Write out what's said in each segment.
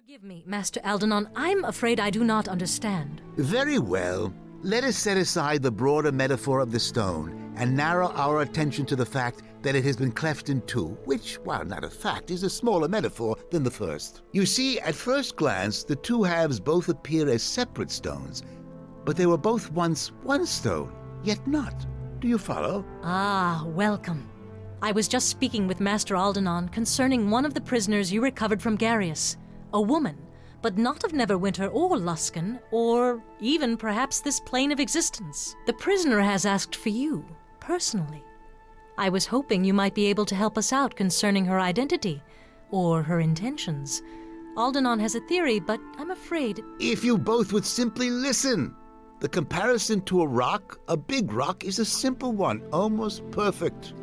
Forgive me, Master Aldenon. I'm afraid I do not understand. Very well. Let us set aside the broader metaphor of the stone and narrow our attention to the fact that it has been cleft in two, which, while not a fact, is a smaller metaphor than the first. You see, at first glance, the two halves both appear as separate stones, but they were both once one stone, yet not. Do you follow? Ah, welcome. I was just speaking with Master Aldenon concerning one of the prisoners you recovered from Garius. A woman, but not of Neverwinter or Luskan, or even perhaps this plane of existence. The prisoner has asked for you, personally. I was hoping you might be able to help us out concerning her identity, or her intentions. Aldenon has a theory, but I'm afraid... If you both would simply listen! The comparison to a big rock, is a simple one, almost perfect.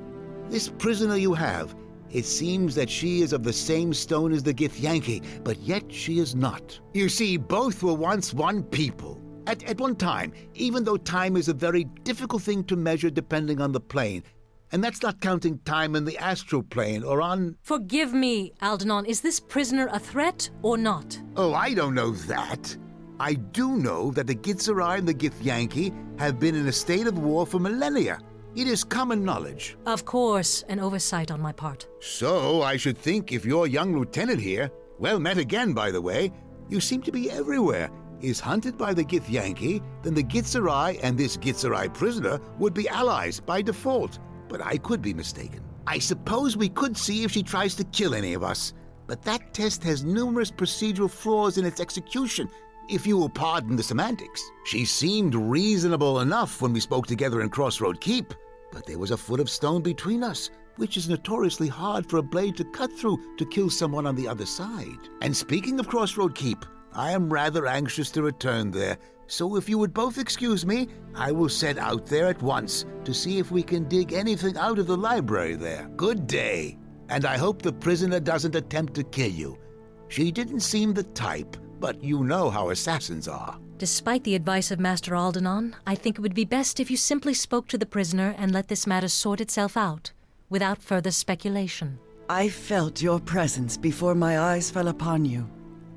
This prisoner you have, it seems that she is of the same stone as the Githyanki, but yet she is not. You see, both were once one people. At one time, even though time is a very difficult thing to measure depending on the plane, and that's not counting time in the astral plane or on... Forgive me, Aldenon. Is this prisoner a threat or not? Oh, I don't know that. I do know that the Gitzerai and the Githyanki have been in a state of war for millennia. It is common knowledge. Of course, an oversight on my part. So, I should think if your young lieutenant here, well met again, by the way, you seem to be everywhere, is hunted by the Githyanki, then the Gitzerai and this Gitzerai prisoner would be allies by default. But I could be mistaken. I suppose we could see if she tries to kill any of us, but that test has numerous procedural flaws in its execution, if you will pardon the semantics. She seemed reasonable enough when we spoke together in Crossroad Keep, but there was a foot of stone between us, which is notoriously hard for a blade to cut through to kill someone on the other side. And speaking of Crossroad Keep, I am rather anxious to return there, so if you would both excuse me, I will set out there at once to see if we can dig anything out of the library there. Good day, and I hope the prisoner doesn't attempt to kill you. She didn't seem the type, but you know how assassins are. Despite the advice of Master Aldenon, I think it would be best if you simply spoke to the prisoner and let this matter sort itself out, without further speculation. I felt your presence before my eyes fell upon you,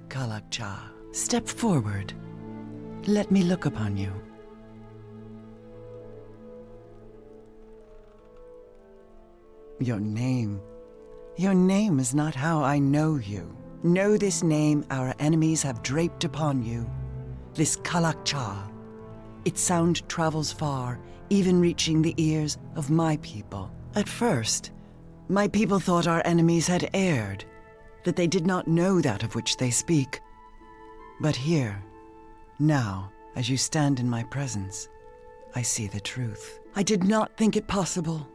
Kalakcha. Step forward. Let me look upon you. Your name is not how I know you. Know this name our enemies have draped upon you, this Kalakcha. Its sound travels far, even reaching the ears of my people. At first, my people thought our enemies had erred, that they did not know that of which they speak. But here, now, as you stand in my presence, I see the truth. I did not think it possible,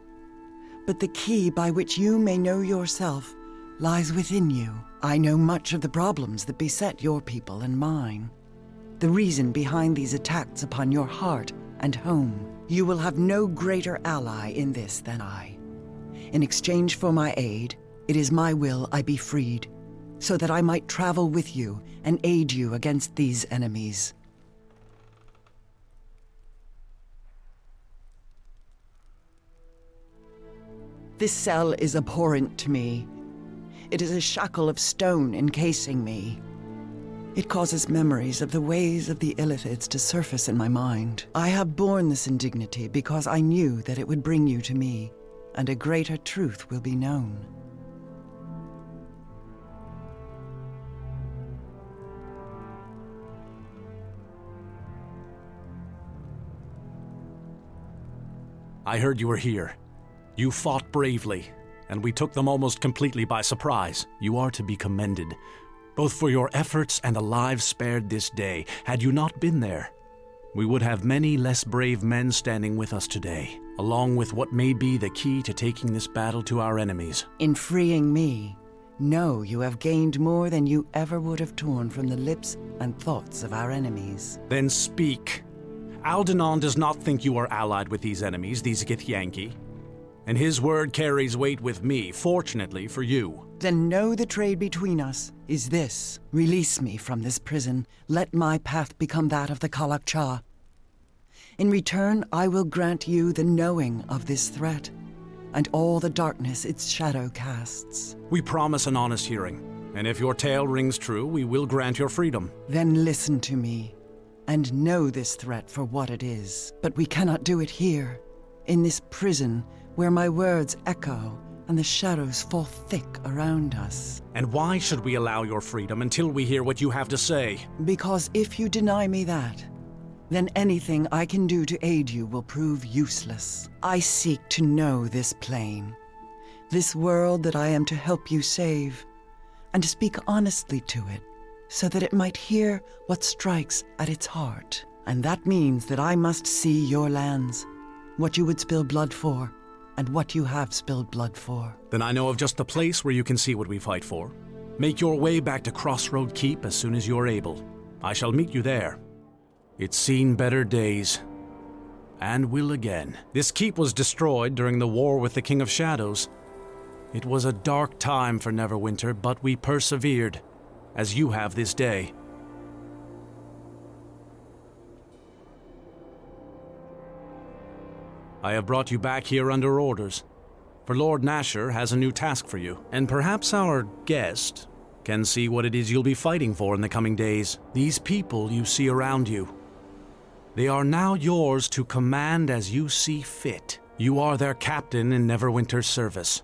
but the key by which you may know yourself lies within you. I know much of the problems that beset your people and mine. The reason behind these attacks upon your heart and home. You will have no greater ally in this than I. In exchange for my aid, it is my will I be freed, so that I might travel with you and aid you against these enemies. This cell is abhorrent to me. It is a shackle of stone encasing me. It causes memories of the ways of the Illithids to surface in my mind. I have borne this indignity because I knew that it would bring you to me, and a greater truth will be known. I heard you were here. You fought bravely, and we took them almost completely by surprise. You are to be commended, both for your efforts and the lives spared this day. Had you not been there, we would have many less brave men standing with us today, along with what may be the key to taking this battle to our enemies. In freeing me, know you have gained more than you ever would have torn from the lips and thoughts of our enemies. Then speak. Aldenon does not think you are allied with these enemies, these Githyanki, and his word carries weight with me, fortunately for you. Then know the trade between us is this. Release me from this prison. Let my path become that of the Kalakcha. In return, I will grant you the knowing of this threat, and all the darkness its shadow casts. We promise an honest hearing, And if your tale rings true, we will grant your freedom. Then listen to me, and know this threat for what it is. But we cannot do it here, in this prison, where my words echo and the shadows fall thick around us. And why should we allow your freedom until we hear what you have to say? Because if you deny me that, then anything I can do to aid you will prove useless. I seek to know this plane, this world that I am to help you save, and to speak honestly to it, so that it might hear what strikes at its heart. And that means that I must see your lands, what you would spill blood for, and what you have spilled blood for. Then I know of just the place where you can see what we fight for. Make your way back to Crossroad Keep as soon as you're able. I shall meet you there. It's seen better days, and will again. This keep was destroyed during the war with the King of Shadows. It was a dark time for Neverwinter, but we persevered, as you have this day. I have brought you back here under orders, for Lord Nasher has a new task for you, and perhaps our guest can see what it is you'll be fighting for in the coming days. These people you see around you, they are now yours to command as you see fit. You are their captain in Neverwinter's service.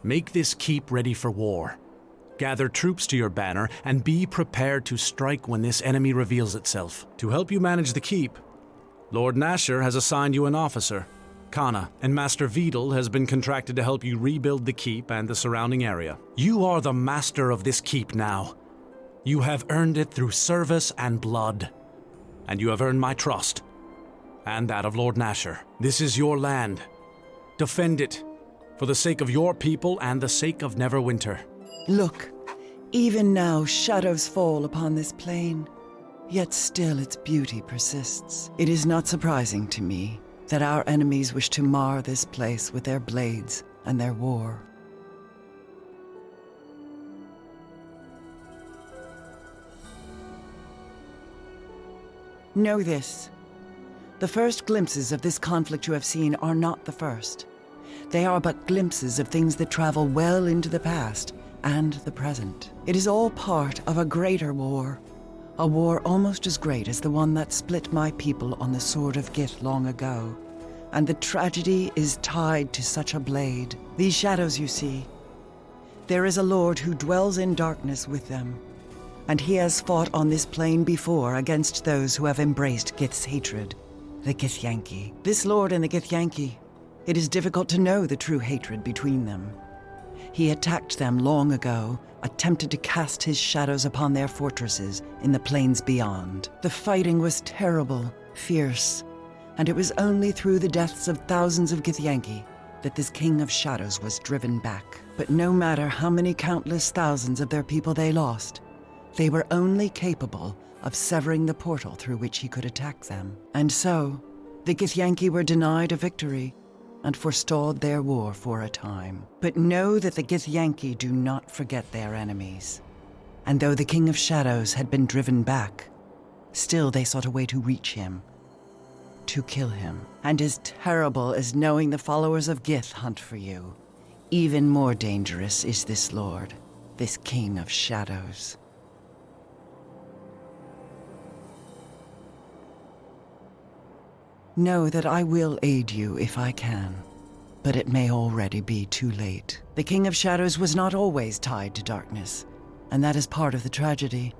Make this keep ready for war. Gather troops to your banner, and be prepared to strike when this enemy reveals itself. To help you manage the keep, Lord Nasher has assigned you an officer, Kana, and Master Vidal has been contracted to help you rebuild the keep and the surrounding area. You are the master of this keep now. You have earned it through service and blood, and you have earned my trust, and that of Lord Nasher. This is your land. Defend it, for the sake of your people and the sake of Neverwinter. Look, even now shadows fall upon this plain, yet still its beauty persists. It is not surprising to me that our enemies wish to mar this place with their blades and their war. Know this. The first glimpses of this conflict you have seen are not the first. They are but glimpses of things that travel well into the past and the present. It is all part of a greater war, a war almost as great as the one that split my people on the Sword of Gith long ago. And the tragedy is tied to such a blade. These shadows you see, there is a lord who dwells in darkness with them, and he has fought on this plane before against those who have embraced Gith's hatred, the Githyanki. This lord and the Githyanki, it is difficult to know the true hatred between them. He attacked them long ago, attempted to cast his shadows upon their fortresses in the plains beyond. The fighting was terrible, fierce, and it was only through the deaths of thousands of Githyanki that this King of Shadows was driven back. But no matter how many countless thousands of their people they lost, they were only capable of severing the portal through which he could attack them. And so, the Githyanki were denied a victory and forestalled their war for a time. But know that the Githyanki do not forget their enemies. And though the King of Shadows had been driven back, still they sought a way to reach him, to kill him. And as terrible as knowing the followers of Gith hunt for you, even more dangerous is this lord, this King of Shadows. Know that I will aid you if I can, but it may already be too late. The King of Shadows was not always tied to darkness, and that is part of the tragedy.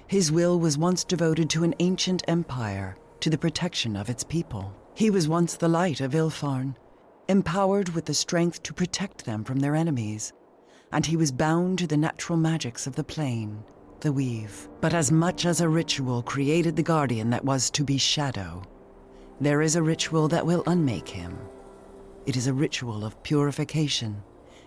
His will was once devoted to an ancient empire, to the protection of its people. He was once the light of Ilfarn, empowered with the strength to protect them from their enemies, and he was bound to the natural magics of the plane, the weave. But as much as a ritual created the guardian that was to be Shadow, there is a ritual that will unmake him. It is a ritual of purification,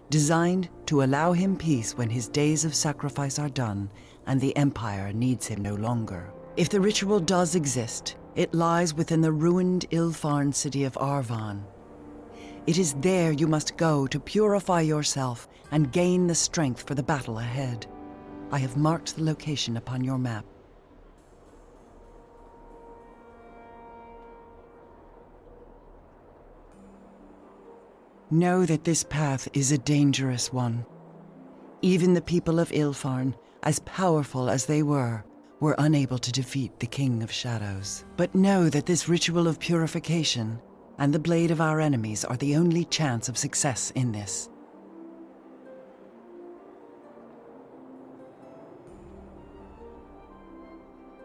designed to allow him peace when his days of sacrifice are done and the Empire needs him no longer. If the ritual does exist, it lies within the ruined Ilfarn city of Arvan. It is there you must go to purify yourself and gain the strength for the battle ahead. I have marked the location upon your map. Know that this path is a dangerous one. Even the people of Ilfarn, as powerful as they were unable to defeat the King of Shadows. But know that this ritual of purification and the blade of our enemies are the only chance of success in this.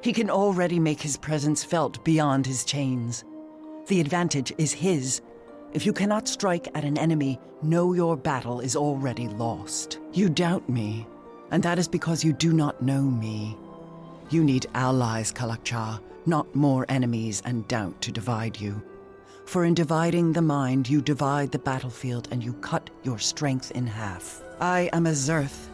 He can already make his presence felt beyond his chains. The advantage is his. If you cannot strike at an enemy, know your battle is already lost. You doubt me, and that is because you do not know me. You need allies, Kalakcha, not more enemies and doubt to divide you. For in dividing the mind, you divide the battlefield and you cut your strength in half. I am a Zerth,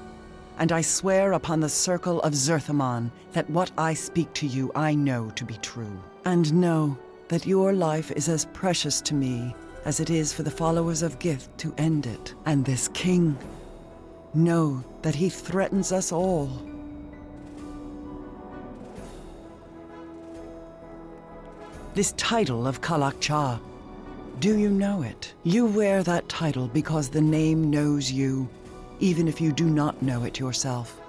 and I swear upon the circle of Zerthamon that what I speak to you I know to be true. And know that your life is as precious to me as it is for the followers of Gith to end it. And this king, know that he threatens us all. This title of Kalakcha, do you know it? You wear that title because the name knows you, even if you do not know it yourself.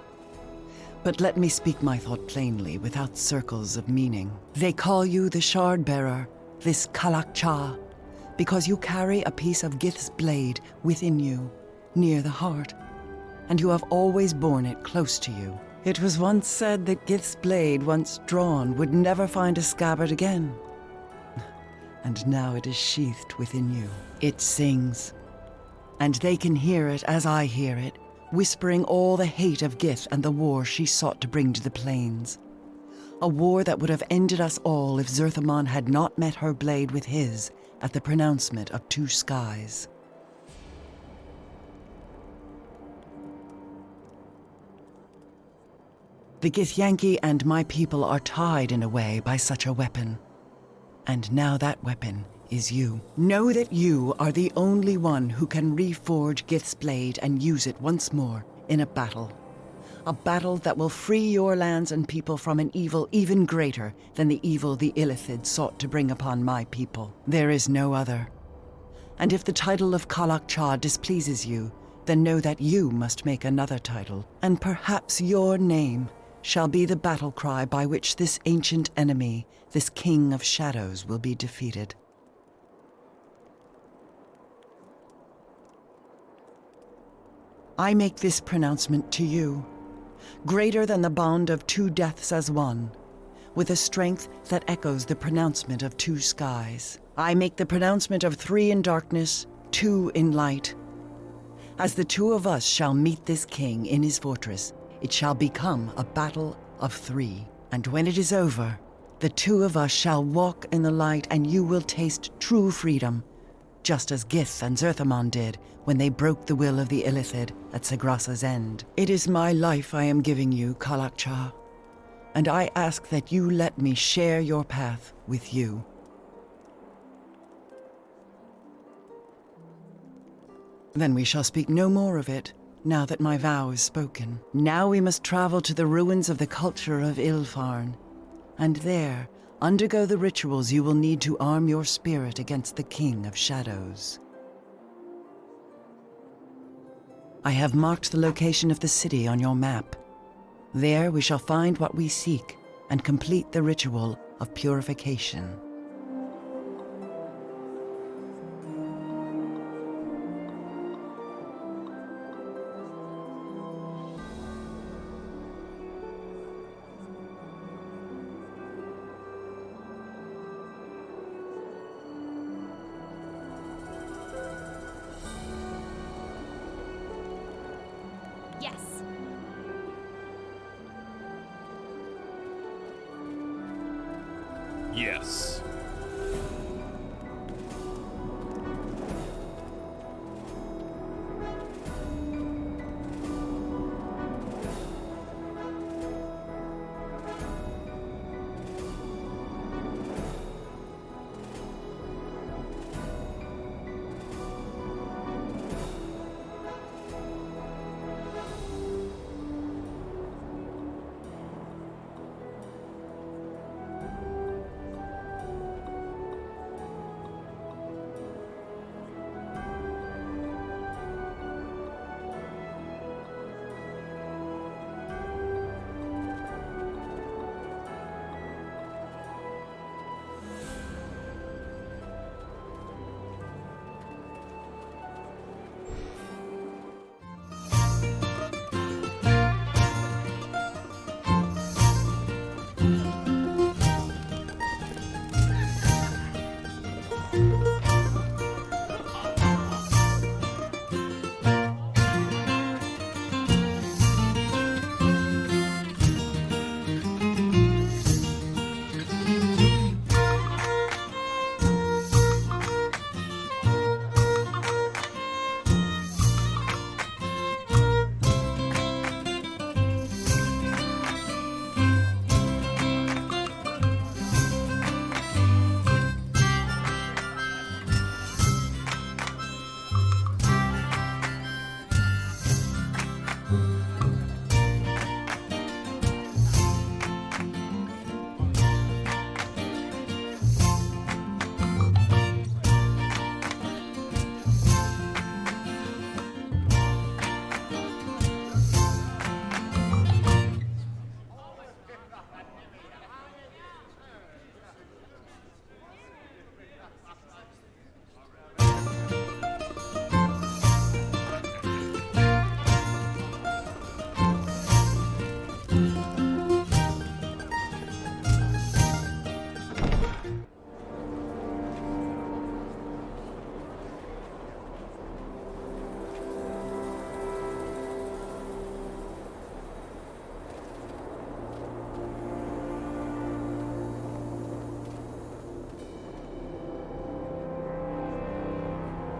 But let me speak my thought plainly, without circles of meaning. They call you the Shard Bearer, this Kalakcha, because you carry a piece of Gith's blade within you, near the heart, and you have always borne it close to you. It was once said that Gith's blade, once drawn, would never find a scabbard again. And now it is sheathed within you. It sings, and they can hear it as I hear it, whispering all the hate of Gith and the war she sought to bring to the plains. A war that would have ended us all if Zerthamon had not met her blade with his at the pronouncement of two skies. The Githyanki and my people are tied in a way by such a weapon. And now that weapon is you. Know that you are the only one who can reforge Gith's blade and use it once more in a battle. A battle that will free your lands and people from an evil even greater than the evil the Illithid sought to bring upon my people. There is no other. And if the title of Kalakcha displeases you, then know that you must make another title, and perhaps your name shall be the battle cry by which this ancient enemy, this King of Shadows, will be defeated. I make this pronouncement to you, greater than the bond of two deaths as one, with a strength that echoes the pronouncement of two skies. I make the pronouncement of three in darkness, two in light. As the two of us shall meet this king in his fortress, it shall become a battle of three. And when it is over, the two of us shall walk in the light, and you will taste true freedom, just as Gith and Zerthamon did when they broke the will of the Illithid at Sagrasa's end. It is my life I am giving you, Kalakcha, and I ask that you let me share your path with you. Then we shall speak no more of it, now that my vow is spoken. Now we must travel to the ruins of the culture of Ilfarn, and there undergo the rituals you will need to arm your spirit against the King of Shadows. I have marked the location of the city on your map. There we shall find what we seek and complete the ritual of purification. Yes. Yes.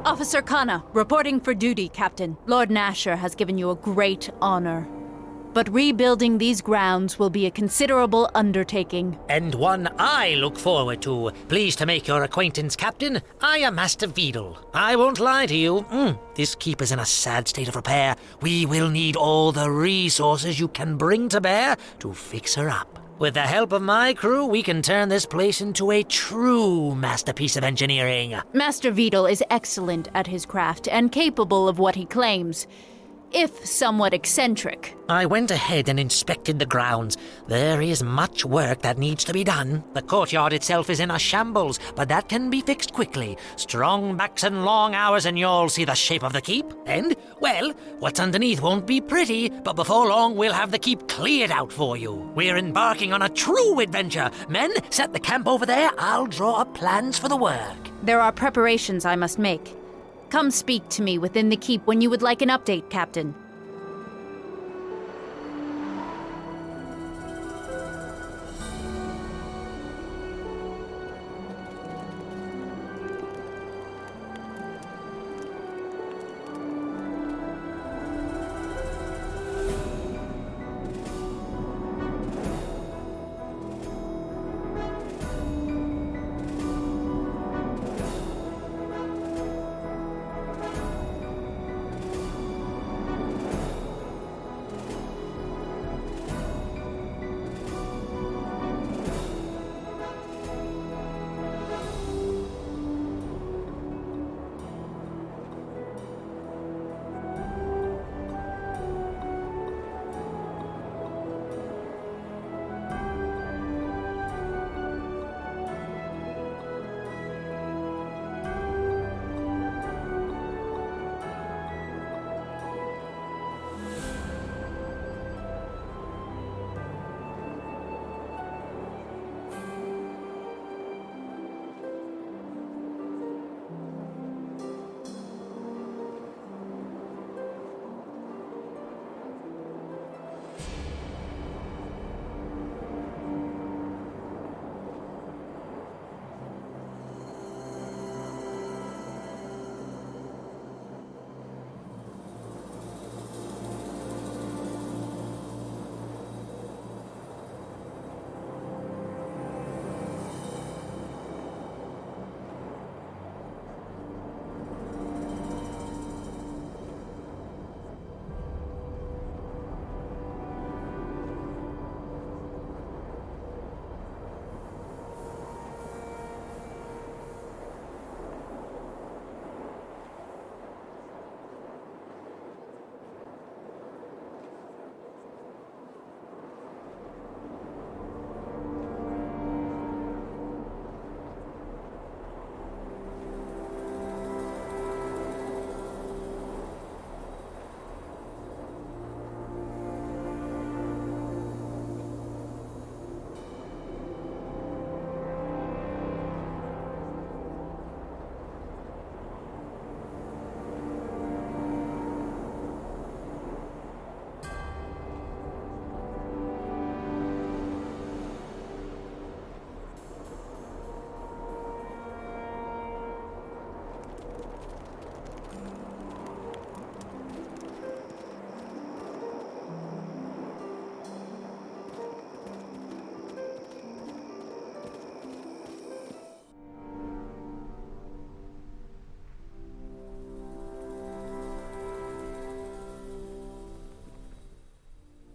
Officer Kana, reporting for duty, Captain. Lord Nasher has given you a great honor. But rebuilding these grounds will be a considerable undertaking. And one I look forward to. Pleased to make your acquaintance, Captain. I am Master Vidal. I won't lie to you. This keep is in a sad state of repair. We will need all the resources you can bring to bear to fix her up. With the help of my crew, we can turn this place into a true masterpiece of engineering. Master Vidal is excellent at his craft and capable of what he claims, if somewhat eccentric. I went ahead and inspected the grounds. There is much work that needs to be done. The courtyard itself is in a shambles, but that can be fixed quickly. Strong backs and long hours and you'll see the shape of the keep. And, well, what's underneath won't be pretty, but before long we'll have the keep cleared out for you. We're embarking on a true adventure. Men, set the camp over there. I'll draw up plans for the work. There are preparations I must make. Come speak to me within the keep when you would like an update, Captain.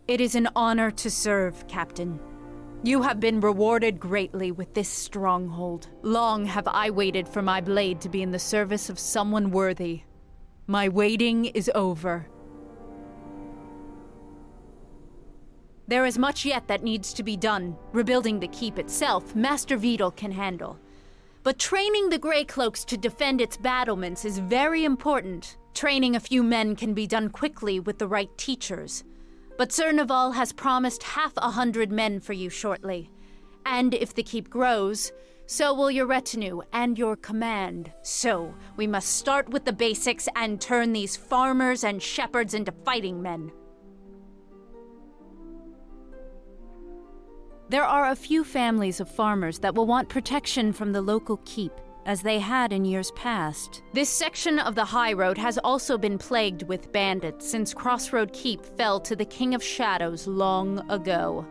It is an honor to serve, Captain. You have been rewarded greatly with this stronghold. Long have I waited for my blade to be in the service of someone worthy. My waiting is over. There is much yet that needs to be done. Rebuilding the keep itself, Master Vidal can handle. But training the Grey Cloaks to defend its battlements is very important. Training a few men can be done quickly with the right teachers. But Sir Naval has promised 100 men for you shortly. And if the keep grows, so will your retinue and your command. So, we must start with the basics and turn these farmers and shepherds into fighting men. There are a few families of farmers that will want protection from the local keep. as they had in years past. This section of the high road has also been plagued with bandits since Crossroad Keep fell to the King of Shadows long ago.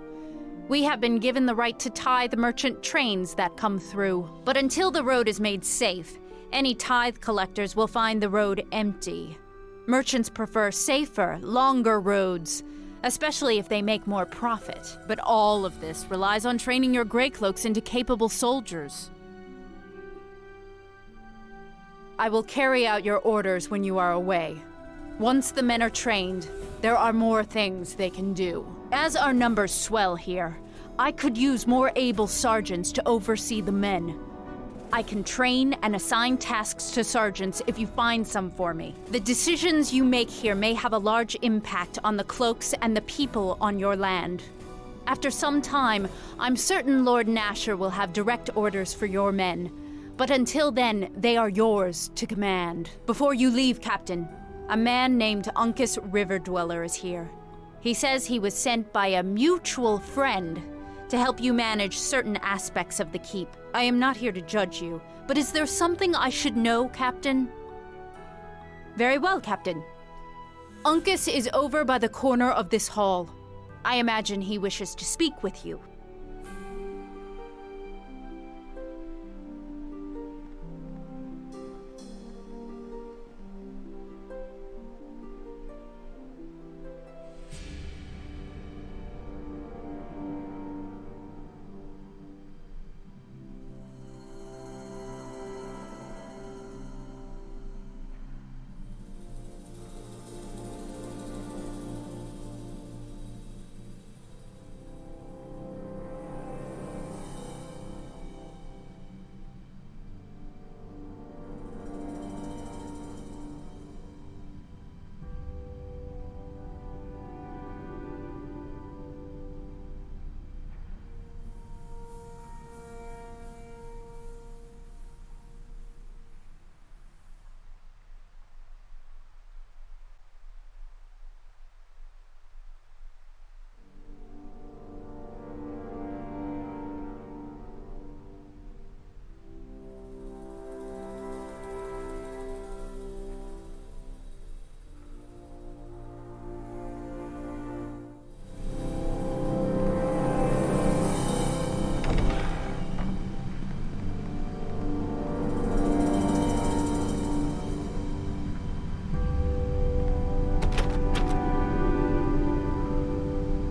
We have been given the right to tithe merchant trains that come through, but until the road is made safe, any tithe collectors will find the road empty. Merchants prefer safer, longer roads, especially if they make more profit. But all of this relies on training your Greycloaks into capable soldiers. I will carry out your orders when you are away. Once the men are trained, there are more things they can do. As our numbers swell here, I could use more able sergeants to oversee the men. I can train and assign tasks to sergeants if you find some for me. The decisions you make here may have a large impact on the cloaks and the people on your land. After some time, I'm certain Lord Nasher will have direct orders for your men. But until then, they are yours to command. Before you leave, Captain, a man named Uncas Riverdweller is here. He says he was sent by a mutual friend to help you manage certain aspects of the keep. I am not here to judge you, but is there something I should know, Captain? Very well, Captain. Uncas is over by the corner of this hall. I imagine he wishes to speak with you.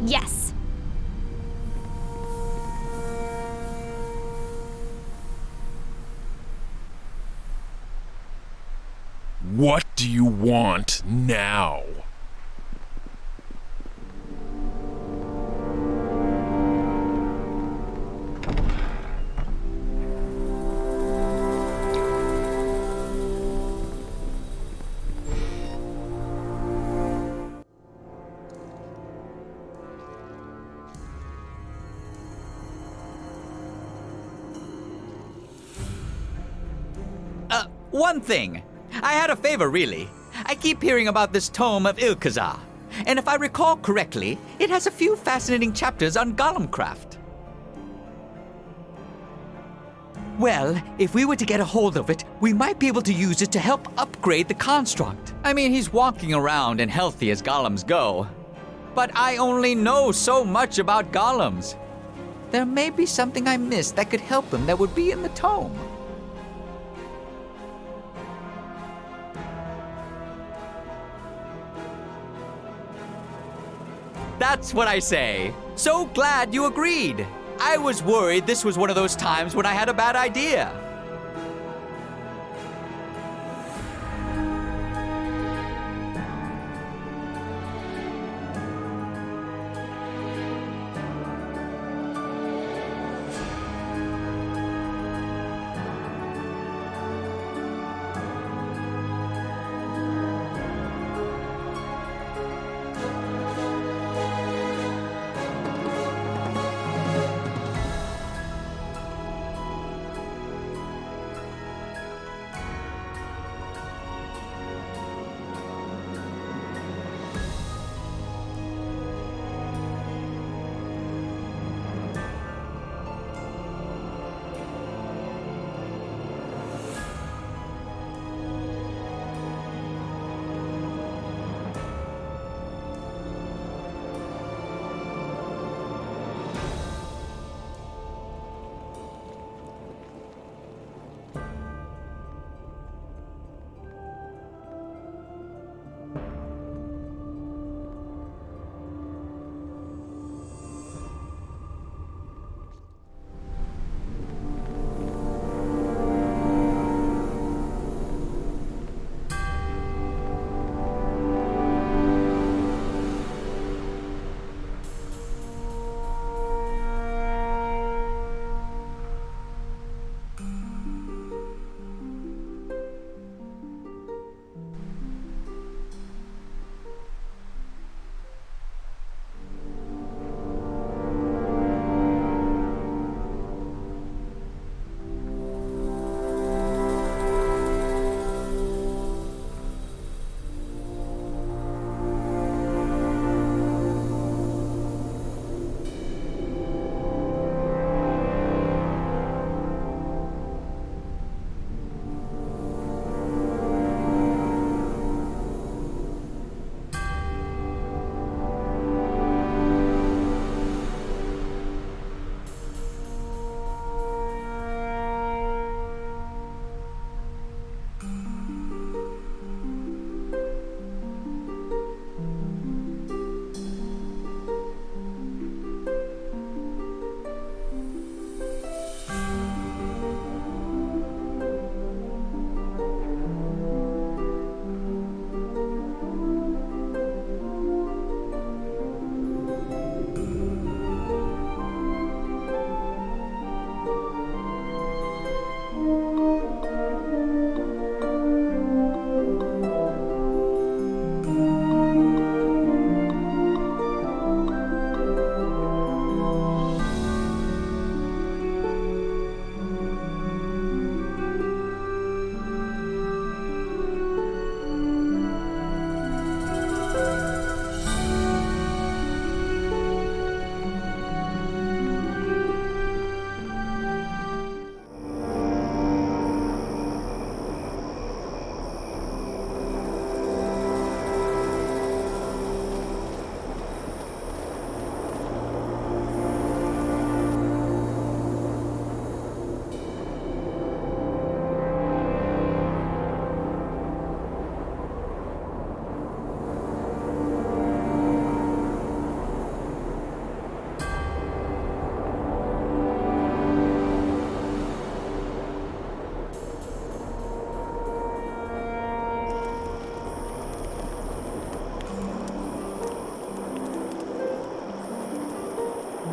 Yes. What do you want now? One thing. I had a favor, really. I keep hearing about this tome of Ilkazar, and if I recall correctly, it has a few fascinating chapters on golem craft. Well, if we were to get a hold of it, we might be able to use it to help upgrade the construct. I mean, he's walking around and healthy as golems go. But I only know so much about golems. There may be something I missed that could help him that would be in the tome. That's what I say. So glad you agreed. I was worried this was one of those times when I had a bad idea.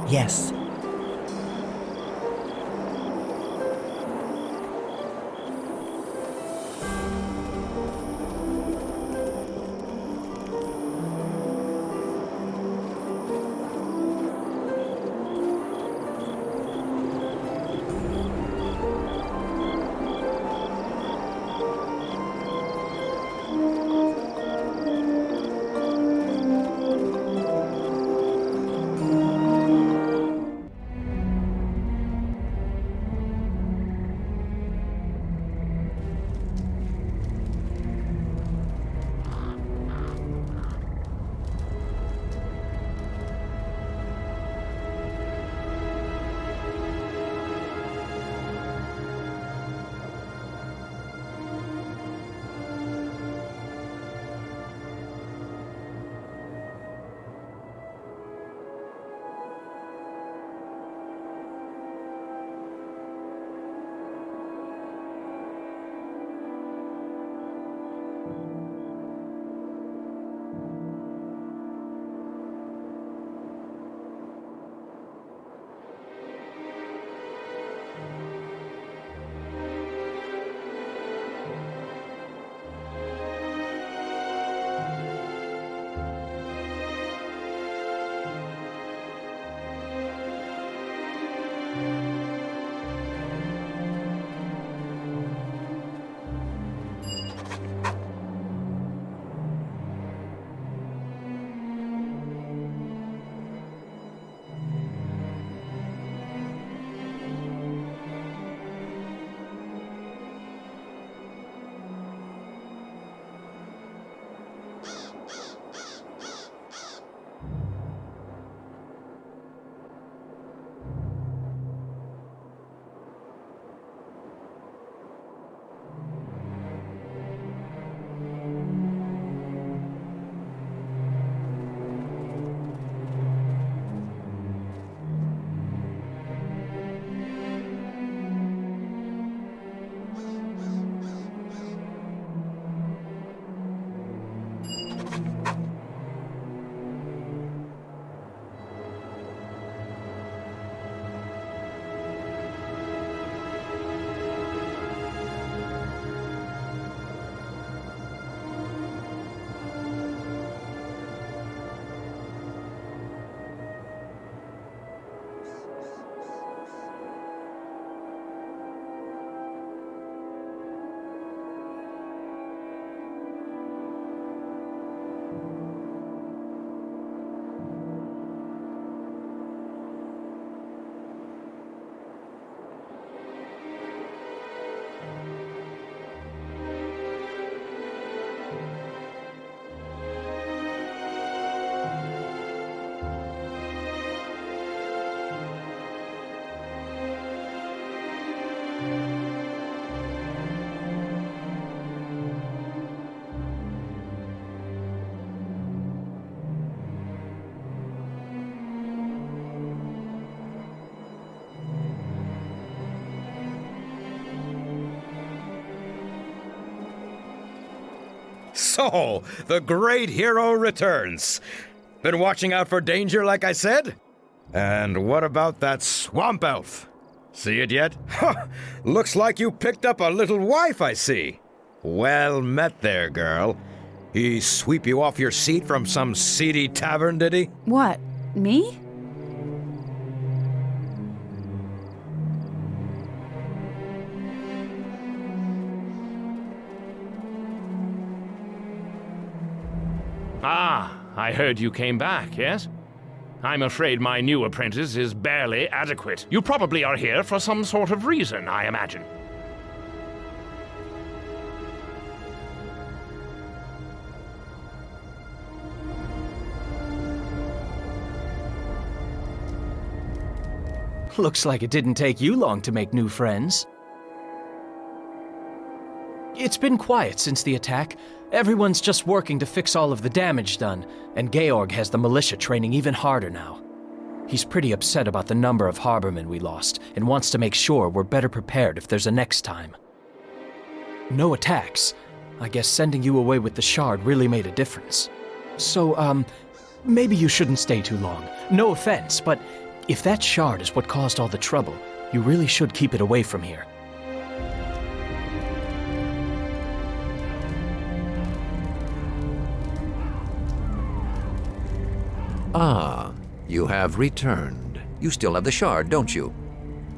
Yes. So, the great hero returns. Been watching out for danger, like I said? And what about that swamp elf? See it yet? Huh, looks like you picked up a little wife, I see. Well met there, girl. He sweep you off your seat from some seedy tavern, did he? What? Me? Ah, I heard you came back, yes? I'm afraid my new apprentice is barely adequate. You probably are here for some sort of reason, I imagine. Looks like it didn't take you long to make new friends. It's been quiet since the attack. Everyone's just working to fix all of the damage done, and Georg has the militia training even harder now. He's pretty upset about the number of harbormen we lost, and wants to make sure we're better prepared if there's a next time. No attacks. I guess sending you away with the shard really made a difference. So, maybe you shouldn't stay too long. No offense, but If that shard is what caused all the trouble, you really should keep it away from here. Ah, you have returned. You still have the shard, don't you?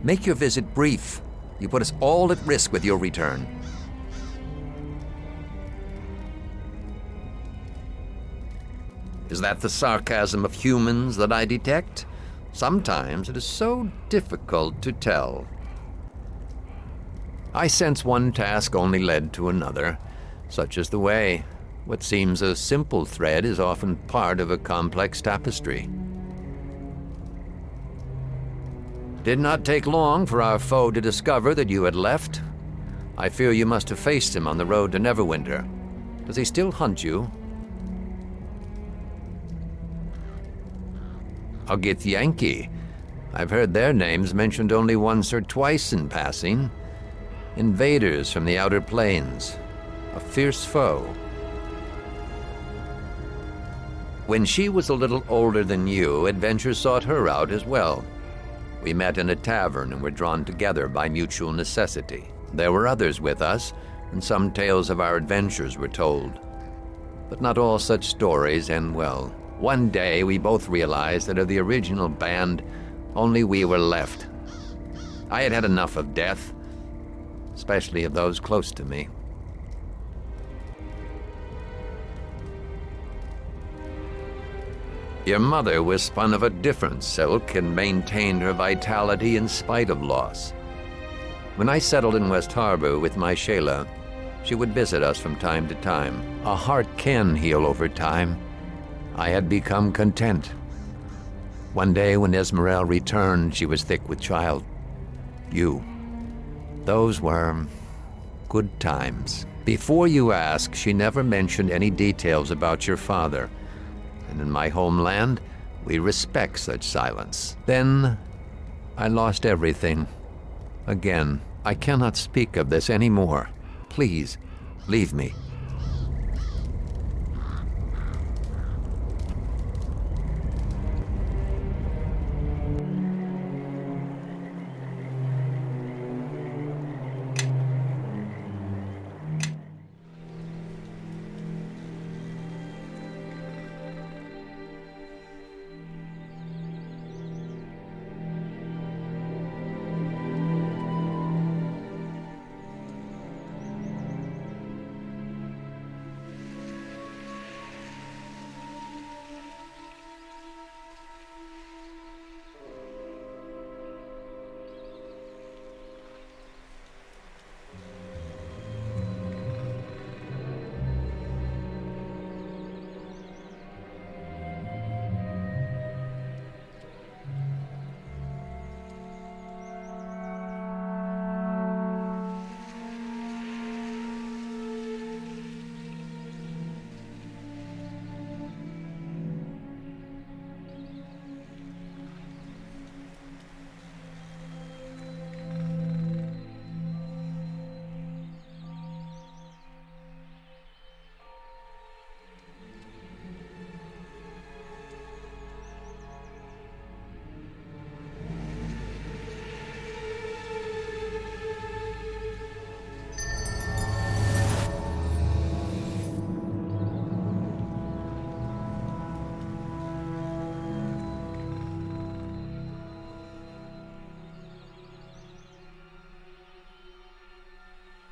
Make your visit brief. You put us all at risk with your return. Is that the sarcasm of humans that I detect? Sometimes it is so difficult to tell. I sense one task only led to another. Such is the way. What seems a simple thread is often part of a complex tapestry. Did not take long for our foe to discover that you had left. I fear you must have faced him on the road to Neverwinter. Does he still hunt you? A Githyanki. I've heard their names mentioned only once or twice in passing. Invaders from the outer plains. A fierce foe. When she was a little older than you, adventure sought her out as well. We met in a tavern and were drawn together by mutual necessity. There were others with us, and some tales of our adventures were told. But not all such stories end well. One day, we both realized that of the original band, only we were left. I had had enough of death, especially of those close to me. Your mother was spun of a different silk and maintained her vitality in spite of loss. When I settled in West Harbor with my Shayla, she would visit us from time to time. A heart can heal over time. I had become content. One day when Esmerelle returned, she was thick with child. You. Those were good times. Before you ask, she never mentioned any details about your father. And in my homeland, we respect such silence. Then, I lost everything. Again, I cannot speak of this anymore. Please, leave me.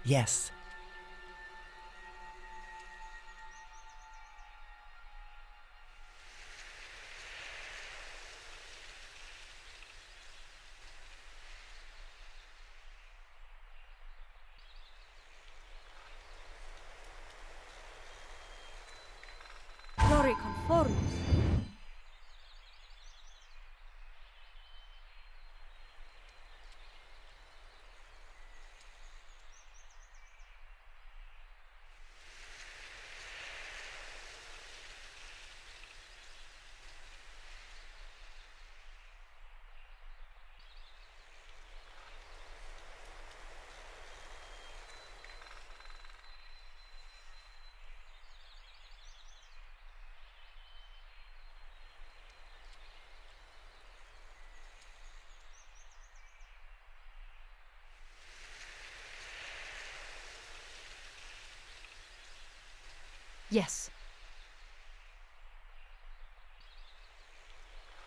Yes. Glory conformis. Yes.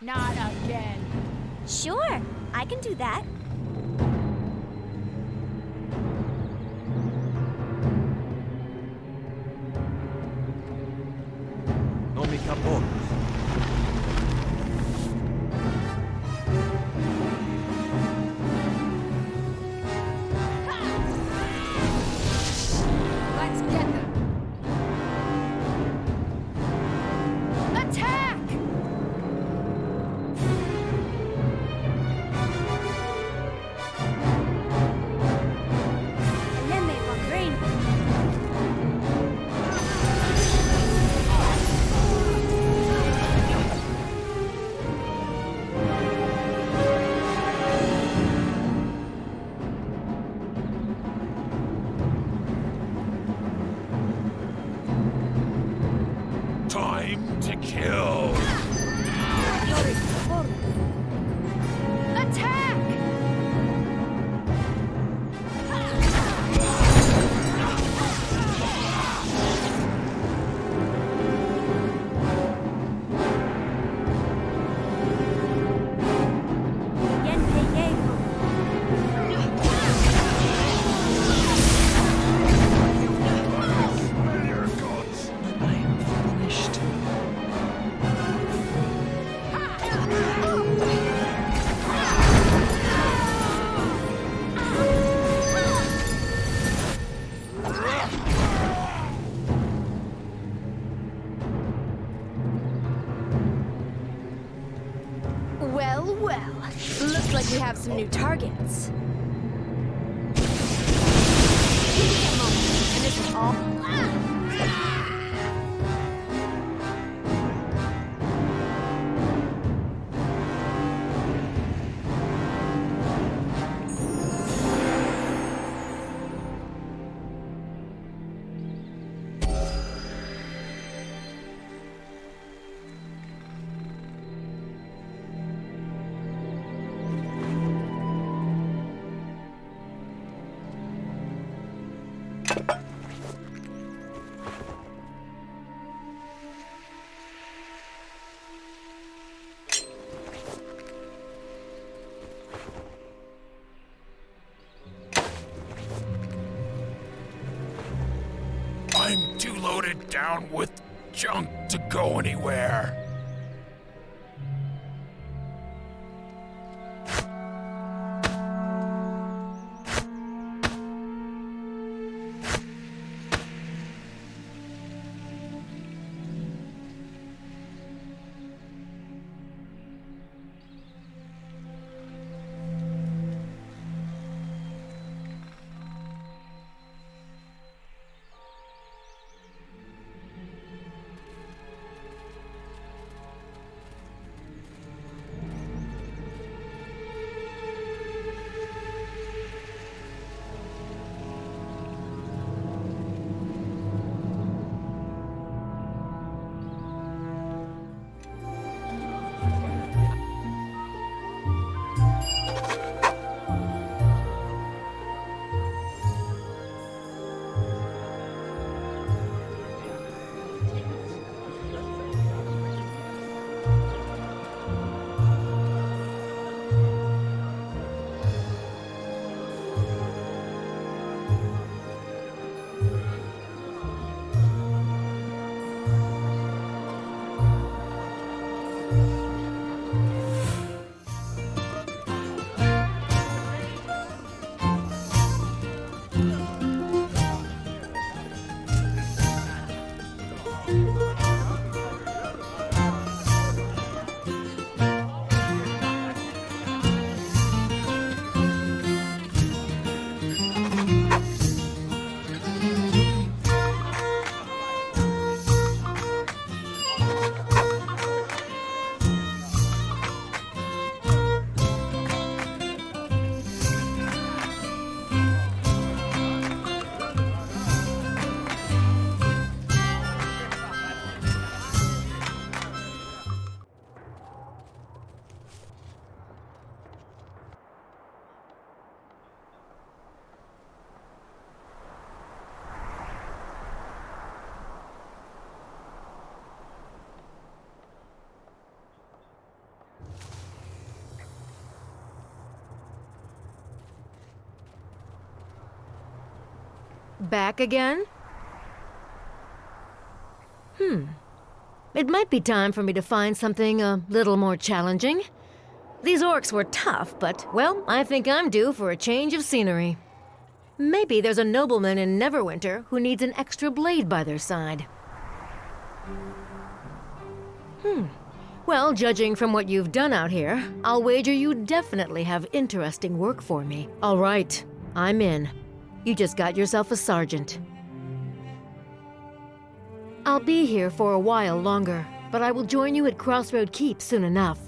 Not again. Sure, I can do that. No me capon. Let's get them. Attack! Lemme von Rain. Time to kill. Attack! Yenpe Yego. I am finished. Well, well. Looks like we have some new targets. Give me a moment, and this is all. I'm too loaded down with junk to go anywhere. Back again? It might be time for me to find something a little more challenging. These orcs were tough, but, well, I think I'm due for a change of scenery. Maybe there's a nobleman in Neverwinter who needs an extra blade by their side. Well, judging from what you've done out here, I'll wager you definitely have interesting work for me. All right, I'm in. You just got yourself a sergeant. I'll be here for a while longer, but I will join you at Crossroad Keep soon enough.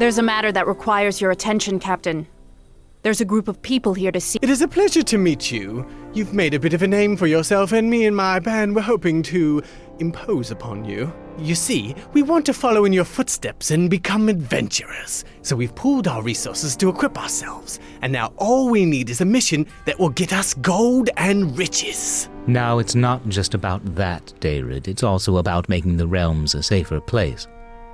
There's a matter that requires your attention, Captain. There's a group of people here to see. It is a pleasure to meet you. You've made a bit of a name for yourself, and me and my band were hoping to impose upon you. You see, we want to follow in your footsteps and become adventurers. So we've pooled our resources to equip ourselves. And now all we need is a mission that will get us gold and riches. Now, it's not just about that, Darid. It's also about making the realms a safer place.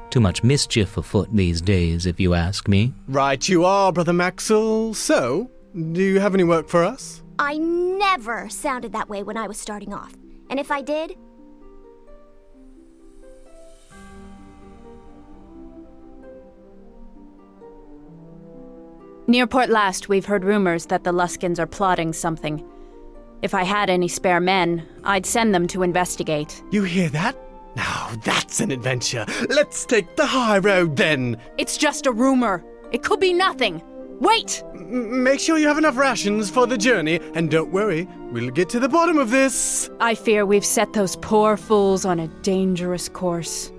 Too much mischief afoot these days, if you ask me. Right you are, Brother Maxwell. So, do you have any work for us? I never sounded that way when I was starting off. And if I did... Near Port Last, we've heard rumors that the Luskins are plotting something. If I had any spare men, I'd send them to investigate. You hear that? Now that's an adventure. Let's take the high road then. It's just a rumor. It could be nothing. Wait! Make sure you have enough rations for the journey, and don't worry, we'll get to the bottom of this. I fear we've set those poor fools on a dangerous course.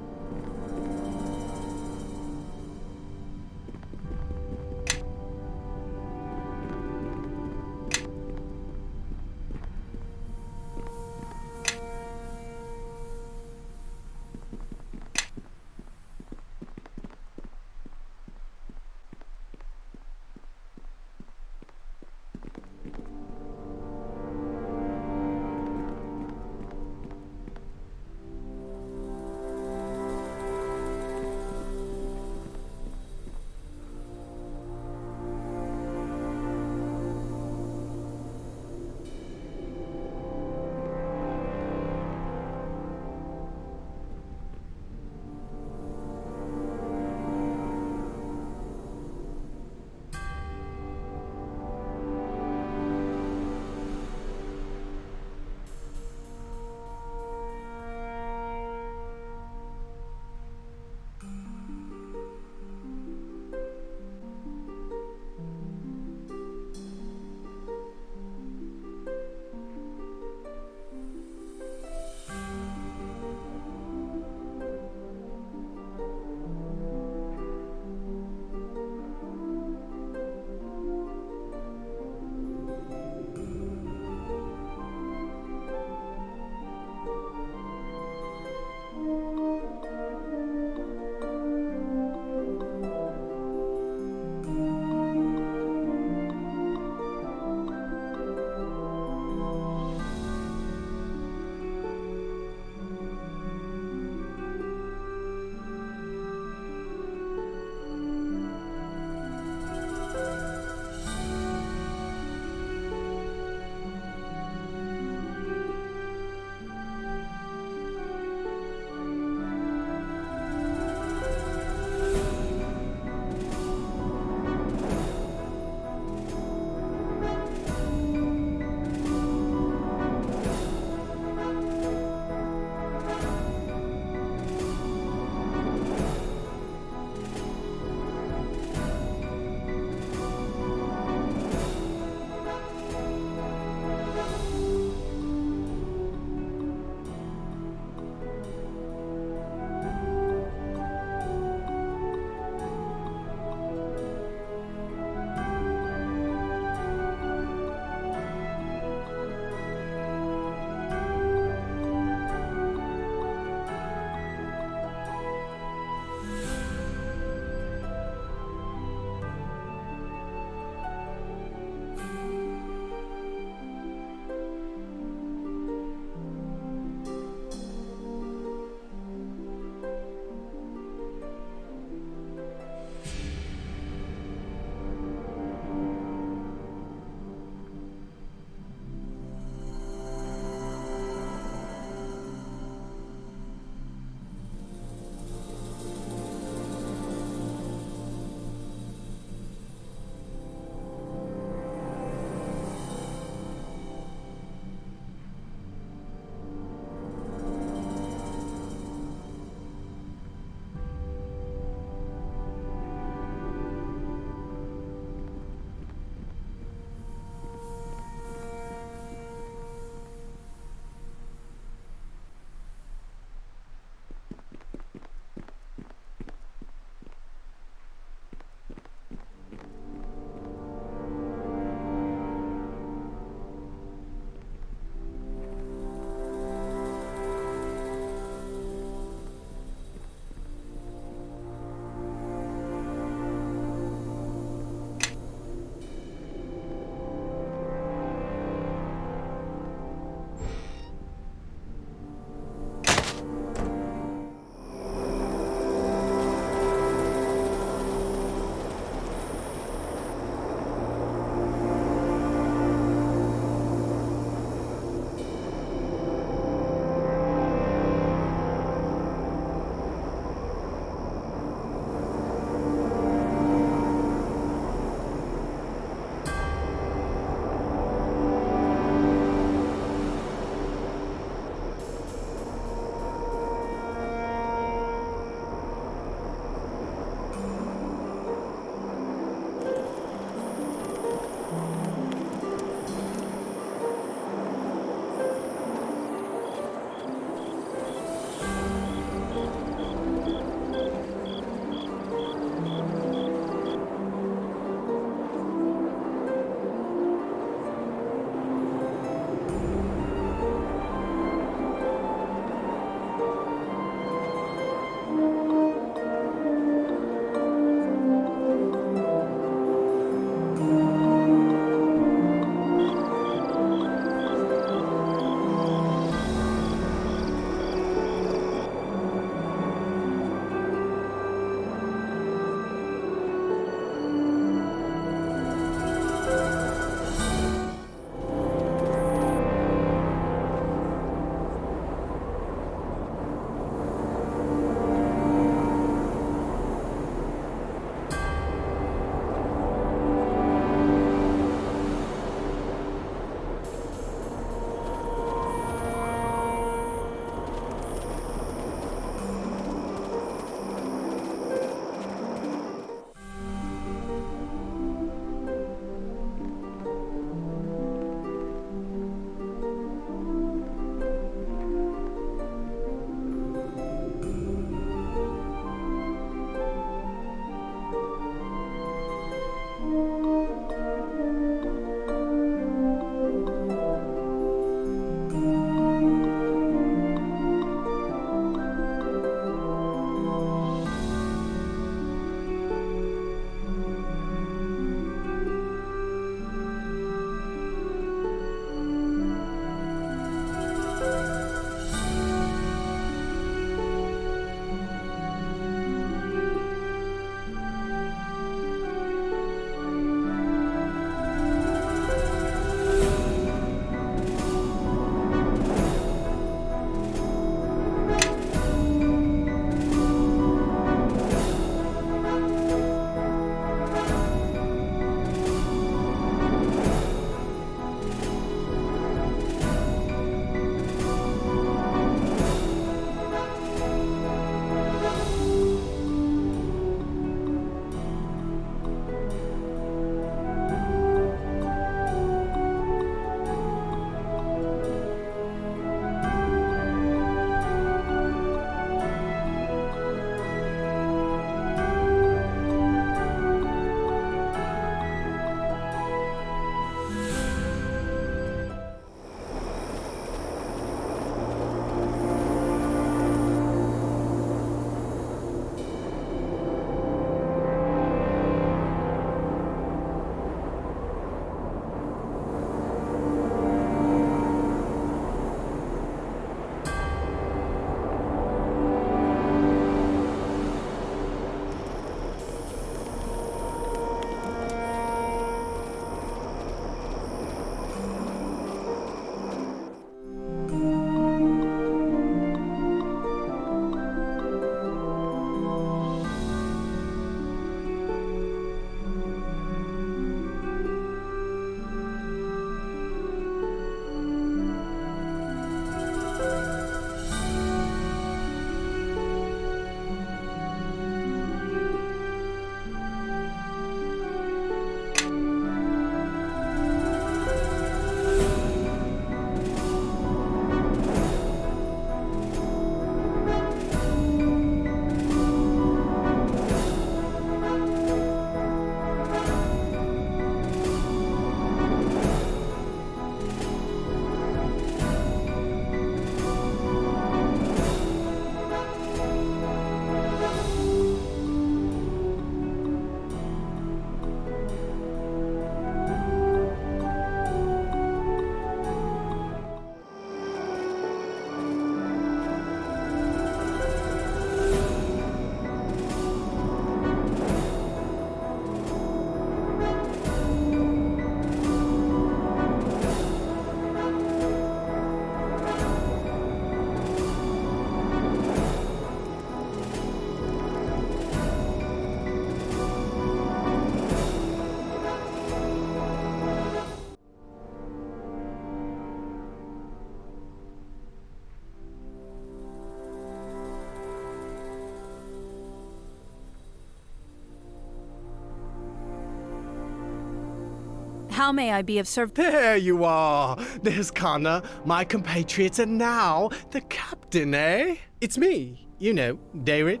How may I be of service? There you are. There's Connor, my compatriots, and now the captain, eh? It's me, you know, David.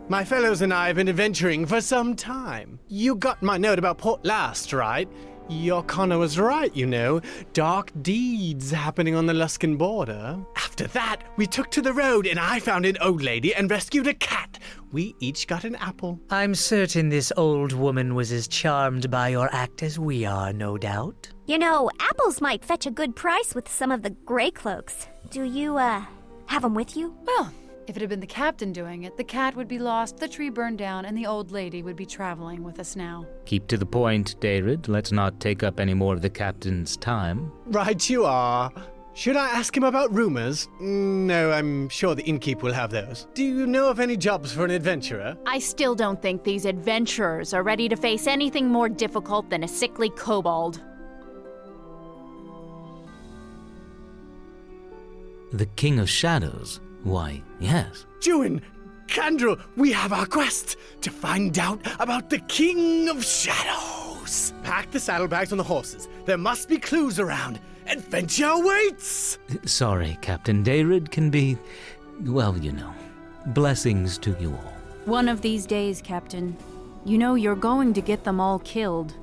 My fellows and I have been adventuring for some time. You got my note about Port Last, right? Your Connor was right, you know. Dark deeds happening on the Luskan border. After that, we took to the road and I found an old lady and rescued a cat. We each got an apple. I'm certain this old woman was as charmed by your act as we are, no doubt. You know, apples might fetch a good price with some of the gray cloaks. Do you, have them with you? Well, if it had been the captain doing it, the cat would be lost, the tree burned down, and the old lady would be traveling with us now. Keep to the point, David. Let's not take up any more of the captain's time. Right you are. Should I ask him about rumors? No, I'm sure the innkeep will have those. Do you know of any jobs for an adventurer? I still don't think these adventurers are ready to face anything more difficult than a sickly kobold. The King of Shadows? Why, yes. Juin, Kandrel, we have our quest to find out about the King of Shadows. Pack the saddlebags on the horses. There must be clues around. Adventure awaits! Sorry, Captain. David can be, well, you know. Blessings to you all. One of these days, Captain. You know you're going to get them all killed.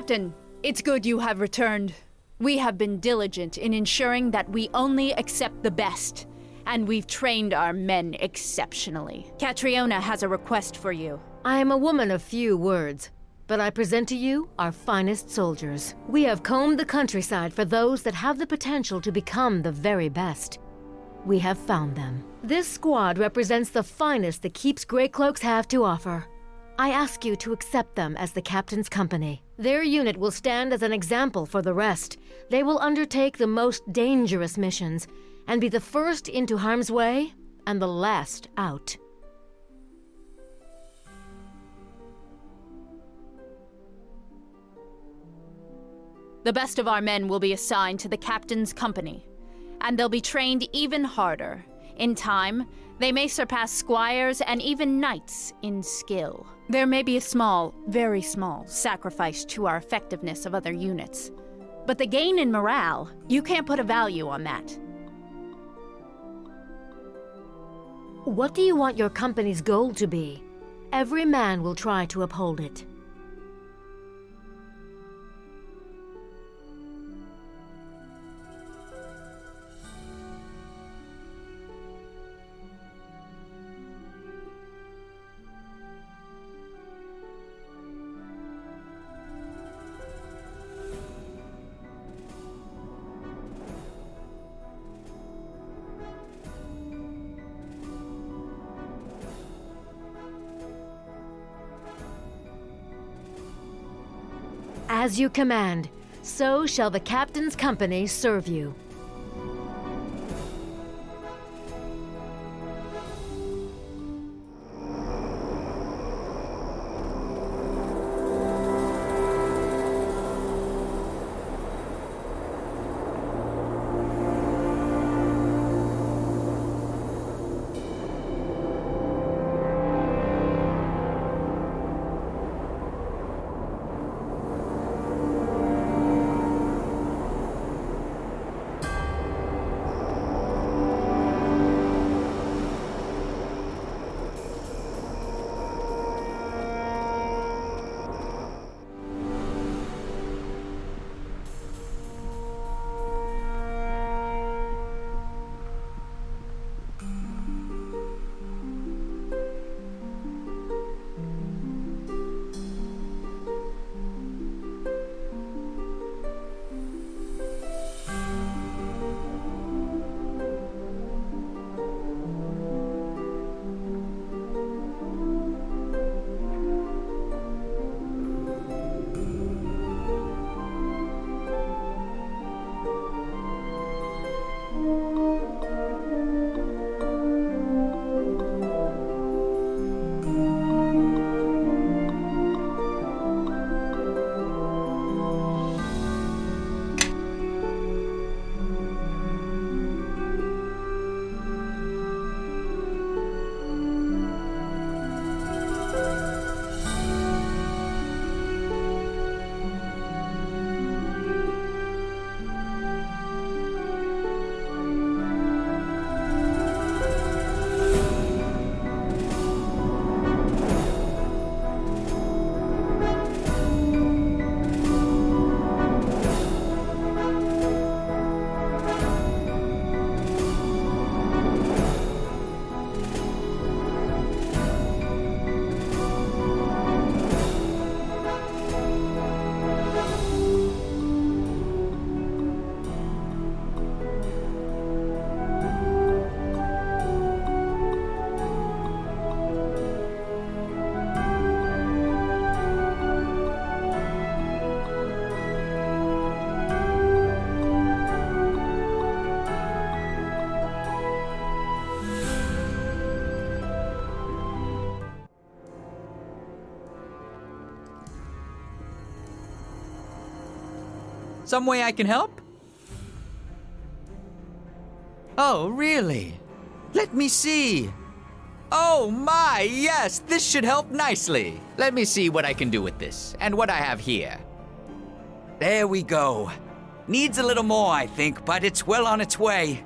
Captain, it's good you have returned. We have been diligent in ensuring that we only accept the best, and we've trained our men exceptionally. Catriona has a request for you. I am a woman of few words, but I present to you our finest soldiers. We have combed the countryside for those that have the potential to become the very best. We have found them. This squad represents the finest the Keep's Greycloaks have to offer. I ask you to accept them as the captain's company. Their unit will stand as an example for the rest. They will undertake the most dangerous missions and be the first into harm's way and the last out. The best of our men will be assigned to the captain's company, and they'll be trained even harder. In time, they may surpass squires and even knights in skill. There may be a small, very small, sacrifice to our effectiveness of other units. But the gain in morale, you can't put a value on that. What do you want your company's goal to be? Every man will try to uphold it. As you command, so shall the captain's company serve you. Some way I can help? Oh, really? Let me see. Oh my, yes, this should help nicely. Let me see what I can do with this, and what I have here. There we go. Needs a little more, I think, but it's well on its way.